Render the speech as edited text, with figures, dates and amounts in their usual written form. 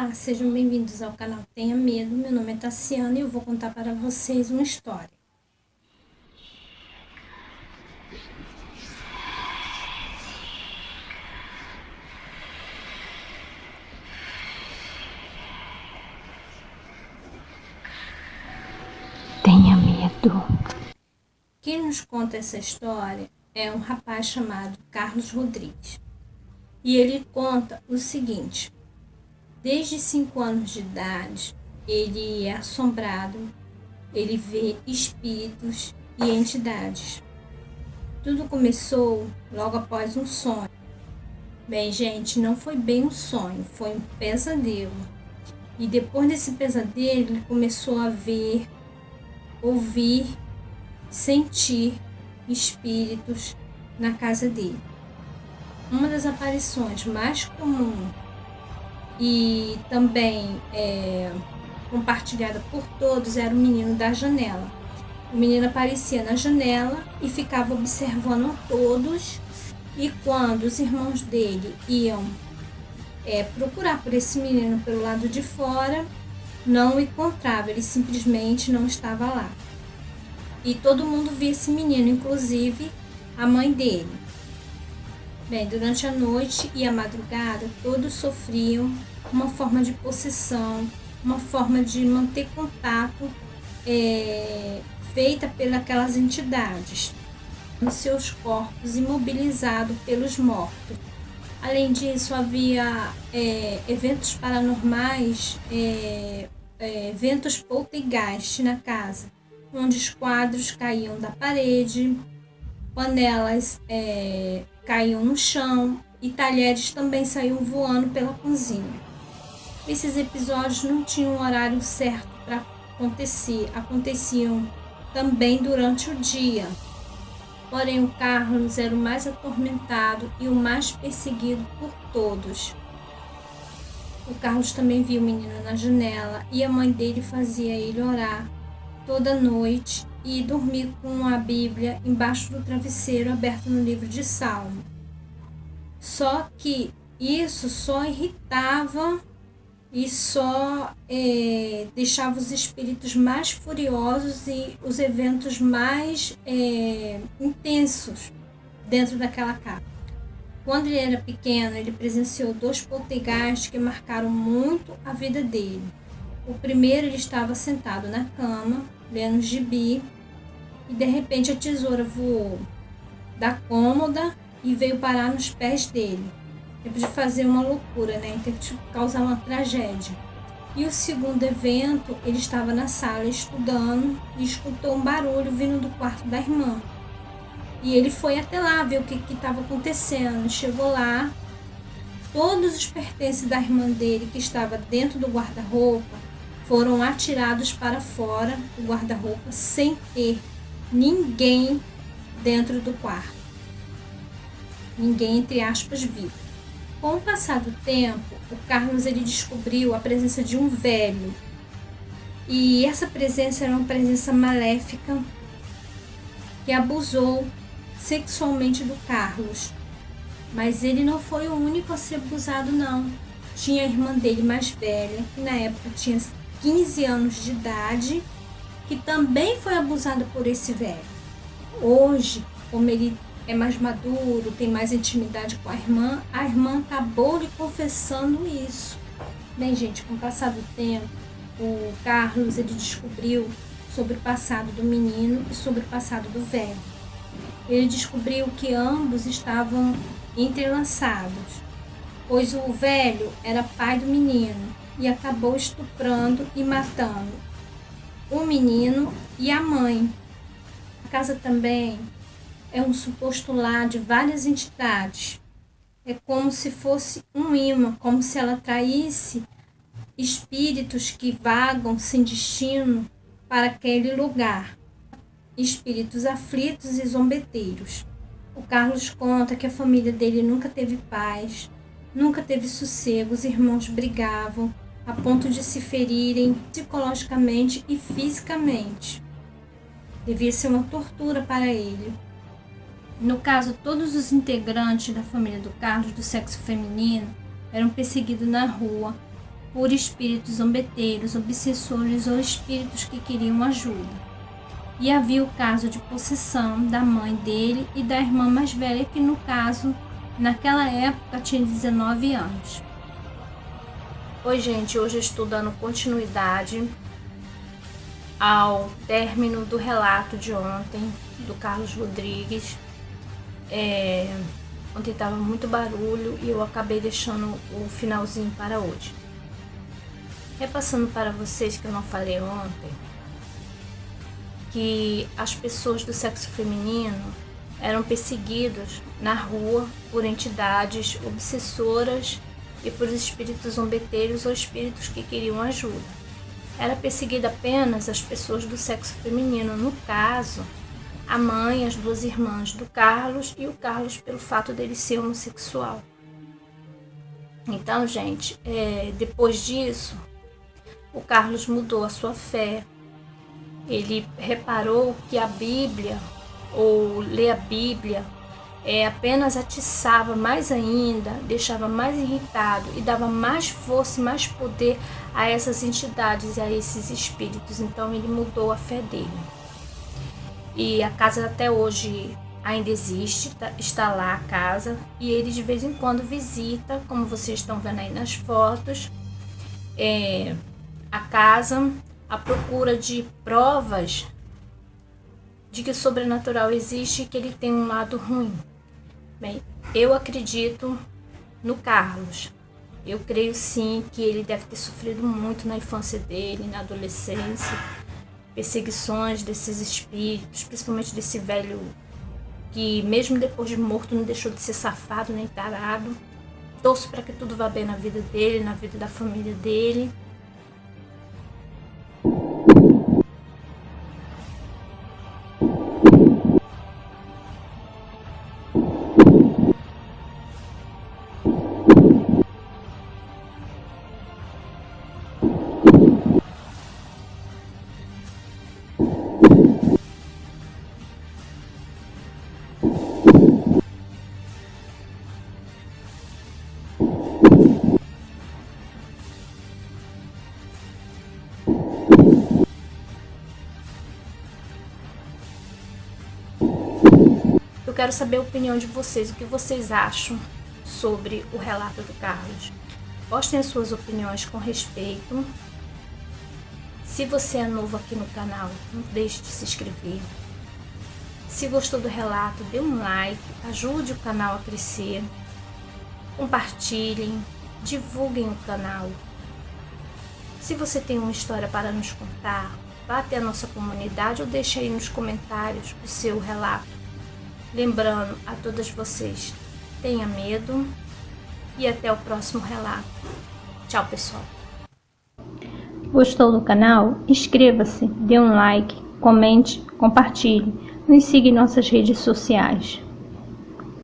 Olá, sejam bem-vindos ao canal Tenha Medo. Meu nome é Tassiana e eu vou contar para vocês uma história. Tenha medo. Quem nos conta essa história é um rapaz chamado Carlos Rodrigues. E ele conta o seguinte: desde 5 anos de idade, ele é assombrado, ele vê espíritos e entidades. Tudo começou logo após um sonho. Bem, gente, não foi bem um sonho, foi um pesadelo. E depois desse pesadelo, ele começou a ver, ouvir, sentir espíritos na casa dele. Uma das aparições mais comuns e também compartilhada por todos era o menino da janela. O menino aparecia na janela e ficava observando a todos, e quando os irmãos dele iam procurar por esse menino pelo lado de fora, não o encontrava, ele simplesmente não estava lá. E todo mundo via esse menino, inclusive a mãe dele. Bem, durante a noite e a madrugada, todos sofriam uma forma de possessão, uma forma de manter contato feita pelas entidades, nos seus corpos imobilizados pelos mortos. Além disso, havia eventos paranormais, eventos poltergeist na casa, onde os quadros caíam da parede, panelas caíam no chão e talheres também saíam voando pela cozinha. Esses episódios não tinham um horário certo para acontecer, aconteciam também durante o dia. Porém, o Carlos era o mais atormentado e o mais perseguido por todos. O Carlos também via o menino na janela e a mãe dele fazia ele orar toda noite e dormir com a Bíblia embaixo do travesseiro aberto no livro de Salmo. Só que isso só irritava e só deixava os espíritos mais furiosos e os eventos mais intensos dentro daquela casa. Quando ele era pequeno, ele presenciou 2 poltergeists que marcaram muito a vida dele. O primeiro, ele estava sentado na cama, lendo gibi, e de repente a tesoura voou da cômoda e veio parar nos pés dele. Teve de fazer uma loucura, né? Teve de causar uma tragédia. E o segundo evento, ele estava na sala estudando e escutou um barulho vindo do quarto da irmã. E ele foi até lá ver o que estava acontecendo. Chegou lá, todos os pertences da irmã dele que estava dentro do guarda-roupa foram atirados para fora do guarda-roupa sem ter ninguém dentro do quarto. Ninguém, entre aspas, vivo. Com o passar do tempo, o Carlos ele descobriu a presença de um velho. E essa presença era uma presença maléfica que abusou sexualmente do Carlos. Mas ele não foi o único a ser abusado, não. Tinha a irmã dele mais velha, que na época tinha 15 anos de idade, que também foi abusada por esse velho. Hoje, como ele é mais maduro, tem mais intimidade com a irmã acabou lhe confessando isso. Bem, gente, com o passar do tempo, o Carlos ele descobriu sobre o passado do menino e sobre o passado do velho. Ele descobriu que ambos estavam entrelaçados, pois o velho era pai do menino e acabou estuprando e matando o menino e a mãe. A casa também é um suposto lar de várias entidades. É como se fosse um imã, como se ela atraísse espíritos que vagam sem destino para aquele lugar. Espíritos aflitos e zombeteiros. O Carlos conta que a família dele nunca teve paz, nunca teve sossego, os irmãos brigavam a ponto de se ferirem psicologicamente e fisicamente. Devia ser uma tortura para ele. No caso, todos os integrantes da família do Carlos, do sexo feminino, eram perseguidos na rua por espíritos zombeteiros, obsessores ou espíritos que queriam ajuda. E havia o caso de possessão da mãe dele e da irmã mais velha, que no caso, naquela época, tinha 19 anos. Oi, gente, hoje eu estou dando continuidade ao término do relato de ontem, do Carlos Rodrigues. Ontem estava muito barulho e eu acabei deixando o finalzinho para hoje. Repassando para vocês que eu não falei ontem, que as pessoas do sexo feminino eram perseguidas na rua por entidades obsessoras e por espíritos zombeteiros ou espíritos que queriam ajuda. Era perseguida apenas as pessoas do sexo feminino, no caso, a mãe, as duas irmãs do Carlos e o Carlos pelo fato dele ser homossexual. Então, gente, depois disso, o Carlos mudou a sua fé. Ele reparou que a Bíblia, ou ler a Bíblia, apenas atiçava mais ainda, deixava mais irritado e dava mais força e mais poder a essas entidades, a esses espíritos. Então ele mudou a fé dele. E a casa até hoje ainda existe, está lá a casa, e ele de vez em quando visita, como vocês estão vendo aí nas fotos, a casa, à procura de provas de que o sobrenatural existe e que ele tem um lado ruim. Bem, eu acredito no Carlos. Eu creio sim que ele deve ter sofrido muito na infância dele, na adolescência, perseguições desses espíritos, principalmente desse velho que mesmo depois de morto não deixou de ser safado nem tarado. Torço para que tudo vá bem na vida dele, na vida da família dele. Eu quero saber a opinião de vocês, o que vocês acham sobre o relato do Carlos. Postem as suas opiniões com respeito. Se você é novo aqui no canal, não deixe de se inscrever. Se gostou do relato, dê um like, ajude o canal a crescer. Compartilhem, divulguem o canal. Se você tem uma história para nos contar, vá até a nossa comunidade ou deixe aí nos comentários o seu relato. Lembrando a todas vocês, tenha medo e até o próximo relato. Tchau, pessoal. Gostou do canal? Inscreva-se, dê um like, comente, compartilhe. Nos siga em nossas redes sociais.